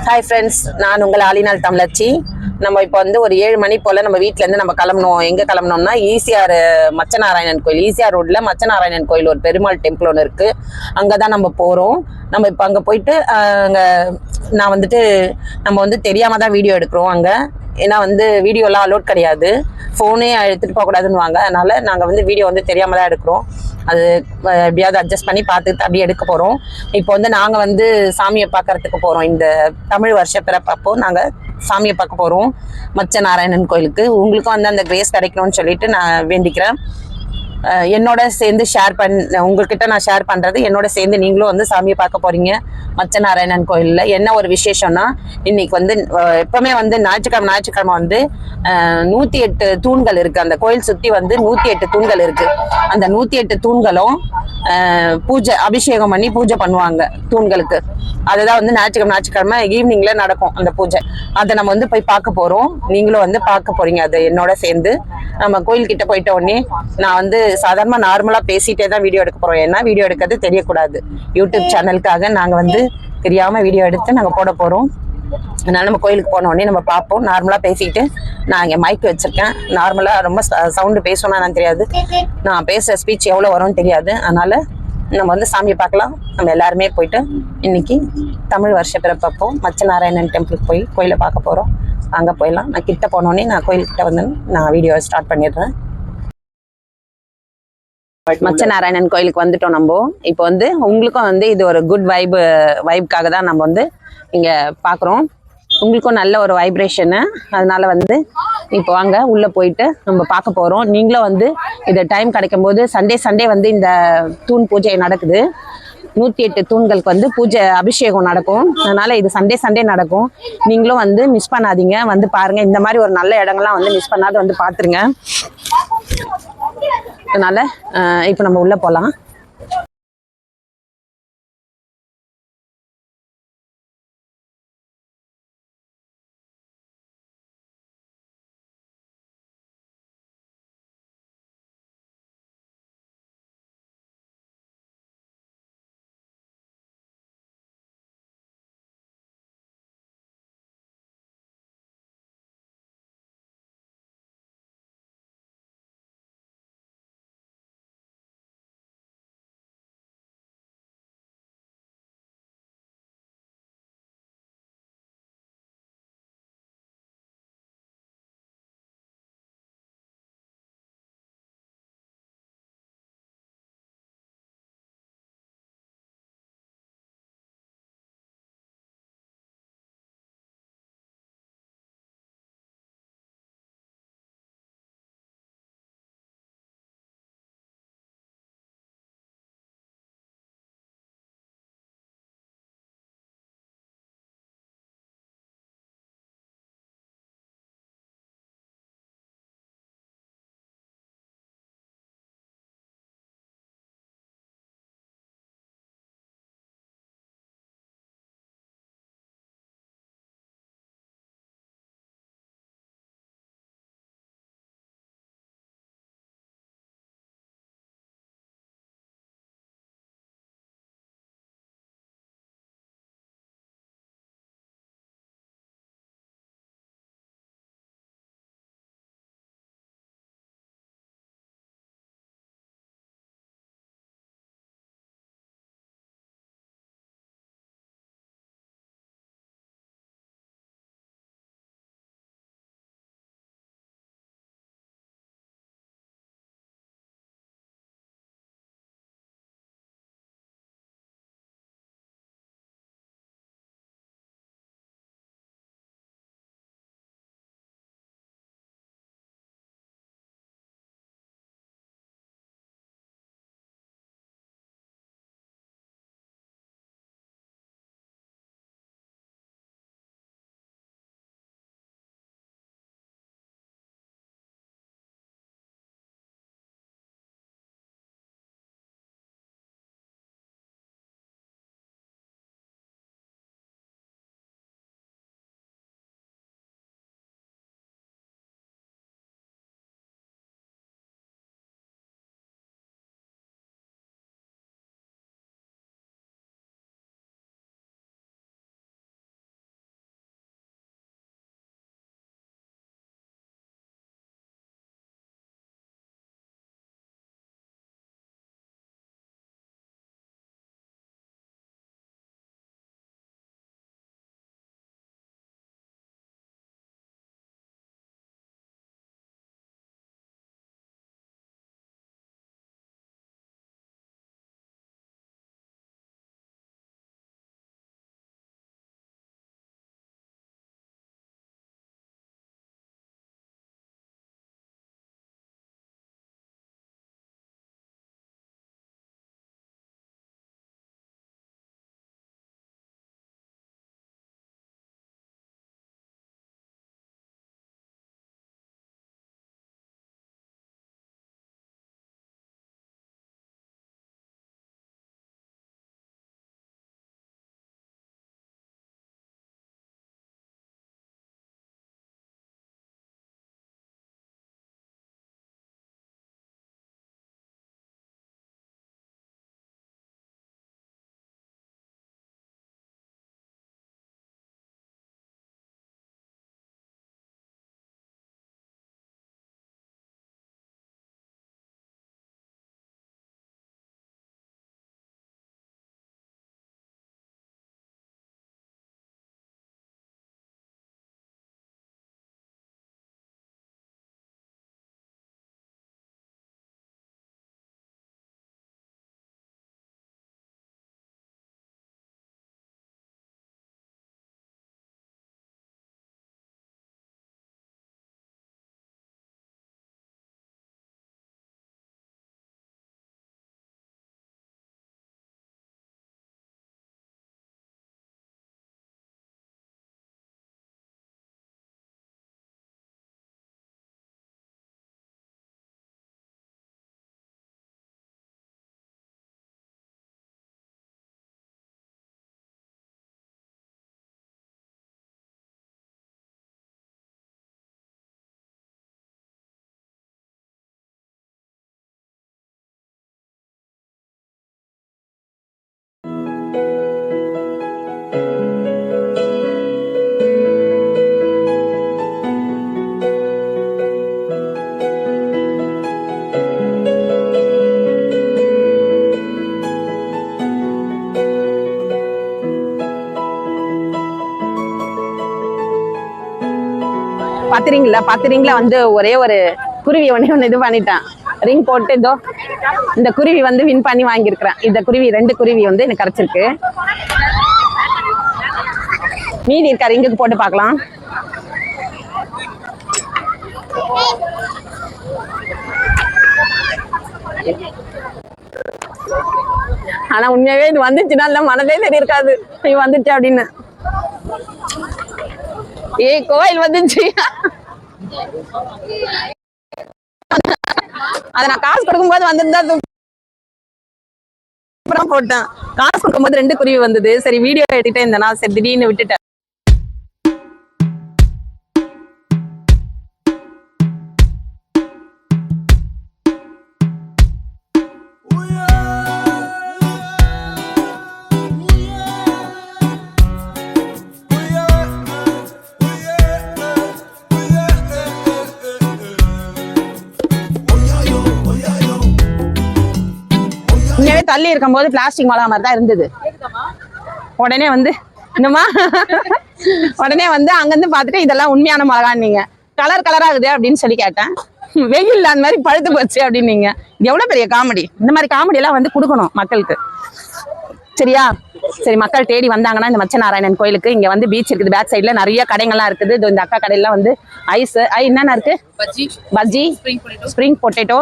Hi friends, நான் உங்கள் ஆலினால் தமிழச்சி. நம்ம இப்போ வந்து ஒரு 7 மணி போல் நம்ம வீட்டிலேருந்து நம்ம கிளம்பணும். எங்கே கிளம்பணும்னா ஈசிஆர் மச்சநாராயணன் கோயில், ஈசிஆர் ரோட்டில் மச்சநாராயணன் கோயில் ஒரு பெருமாள் டெம்பிள் ஒன்று இருக்குது. அங்கே தான் நம்ம போகிறோம். நம்ம இப்போ அங்கே போயிட்டு அங்கே நான் வந்துட்டு நம்ம வந்து தெரியாமல் தான் வீடியோ எடுக்கிறோம் அங்கே. ஏன்னா வந்து வீடியோலாம் அலோட் கிடையாது, ஃபோனே எடுத்துகிட்டு போகக்கூடாதுன்னு வாங்க. அதனால் நாங்கள் வந்து வீடியோ வந்து தெரியாமல் தான் எடுக்கிறோம். அது எப்படியாவது அட்ஜஸ்ட் பண்ணி பார்த்துட்டு அப்படியே எடுக்க போகிறோம். இப்போ வந்து நாங்கள் வந்து சாமியை பார்க்கறதுக்கு போகிறோம். இந்த தமிழ் வருஷ பிறப்பப்போ நாங்கள் சாமியை பார்க்க போகிறோம் மச்ச நாராயணன் கோயிலுக்கு. உங்களுக்கும் வந்து அந்த கிரேஸ் கிடைக்கணும்னு சொல்லிட்டு நான் வேண்டிக்கிறேன். என்னோட சேர்ந்து உங்கள்கிட்ட நான் ஷேர் பண்ணுறது, என்னோட சேர்ந்து நீங்களும் வந்து சாமியை பார்க்க போகிறீங்க மச்சநாராயணன் கோயிலில். என்ன ஒரு விசேஷம்னா, இன்னைக்கு வந்து எப்பவுமே வந்து ஞாயிற்றுக்கிழமை வந்து 108 தூண்கள் இருக்குது. அந்த கோயில் சுற்றி வந்து 108 தூண்கள் இருக்குது. அந்த 108 தூண்களும் பூஜை அபிஷேகம் பண்ணி பூஜை பண்ணுவாங்க தூண்களுக்கு. அதுதான் வந்து ஞாயிற்றுக்கிழமை ஈவினிங்ல நடக்கும் அந்த பூஜை. அதை நம்ம வந்து போய் பார்க்க போகிறோம். நீங்களும் வந்து பார்க்க போகிறீங்க அதை என்னோட சேர்ந்து. நம்ம கோயில்கிட்ட போயிட்ட உடனே நான் வந்து சாதாரணமாக நார்மலாக பேசிகிட்டே தான் வீடியோ எடுக்க போகிறோம். ஏன்னா வீடியோ எடுக்கிறது தெரியக்கூடாது. யூடியூப் சேனலுக்காக நாங்கள் வந்து தெரியாமல் வீடியோ எடுத்து நாங்கள் போட போகிறோம். அதனால நம்ம கோயிலுக்கு போன உடனே நம்ம பார்ப்போம். நார்மலாக பேசிக்கிட்டு நான் இங்கே மைக் வச்சுருக்கேன். நார்மலாக ரொம்ப சவுண்டு பேசணும்னா நான் தெரியாது, நான் பேசுகிற ஸ்பீச் எவ்வளோ வரும்னு தெரியாது. அதனால் நம்ம வந்து சாமியை பார்க்கலாம். நம்ம எல்லாருமே போயிட்டு இன்னைக்கு தமிழ் வருஷ பிறப்பப்போ மச்சநாராயணன் டெம்பிளுக்கு போய் கோயிலை பார்க்க போகிறோம். அங்கே போயிடலாம். நான் கிட்ட போனோடனே நான் கோயில்கிட்ட வந்து நான் வீடியோவை ஸ்டார்ட் பண்ணிடுறேன். மச்சநாராயணன் கோயிலுக்கு வந்துட்டோம் நம்ம. இப்போ வந்து உங்களுக்கும் வந்து இது ஒரு குட் வைப்காக தான் நம்ம வந்து இங்கே பார்க்குறோம். உங்களுக்கும் நல்ல ஒரு வைப்ரேஷனு. அதனால வந்து இப்போ வாங்க உள்ளே போயிட்டு நம்ம பார்க்க போகிறோம். நீங்களும் வந்து இது டைம் கிடைக்கும் போது சண்டே வந்து இந்த தூண் பூஜை நடக்குது. 108 தூண்களுக்கு வந்து பூஜை அபிஷேகம் நடக்கும். அதனால இது சண்டே நடக்கும். நீங்களும் வந்து மிஸ் பண்ணாதீங்க, வந்து பாருங்க. இந்த மாதிரி ஒரு நல்ல இடங்கள்லாம் வந்து மிஸ் பண்ணாத வந்து பார்த்துருங்க. அதனால இப்போ நம்ம உள்ள போகலாம். பத்து ரிங்ல வந்து ஒரே ஒரு குருவி ஒன்று இது பண்ணிட்டேன். ரிங் போட்டு இதோ இந்த குருவி வந்து வின் பண்ணி வாங்கியிருக்கிறேன். இந்த குருவி 2 குருவி வந்து எனக்கு கிடைச்சிருக்கு. மீதி இருக்க ரிங்குக்கு போட்டு பார்க்கலாம். ஆனா உண்மையாவே இது வந்துச்சுன்னா இல்ல மனதே தெரியிருக்காது இது வந்துச்சு அப்படின்னு. கோயில் வந்துச்சு. அத நான் காசு கொடுக்கும்போது வந்திருந்தா போட்டேன். காசு கொடுக்கும்போது 2 குருவி வந்தது. சரி வீடியோ எடுத்துட்டே இருந்தேனா, சரி திடீர்னு விட்டுட்டேன். உண்மையாவே தள்ளி இருக்கும் போது பிளாஸ்டிக் மொளகா மாதிரி தான் இருந்தது. உடனே வந்து என்னமா உடனே வந்து அங்கிருந்து பார்த்துட்டு இதெல்லாம் உண்மையான மிளகான்னு கலர் கலராகுது அப்படின்னு சொல்லி கேட்டேன். வெயில் அந்த மாதிரி பழுத்து போச்சு அப்படின்னீங்க. எவ்வளவு பெரிய காமெடி. இந்த மாதிரி காமெடி எல்லாம் வந்து கொடுக்கணும் மக்களுக்கு. சரியா? சரி மக்கள் தேடி வந்தாங்கன்னா இந்த மச்சநாராயணன் கோயிலுக்கு இங்க வந்து பீச் இருக்குது. பேக் சைட்ல நிறைய கடைகள்லாம் இருக்குது. இந்த அக்கா கடையெல்லாம் வந்து ஐஸ் என்னென்ன இருக்கு? Bajji, spring potato,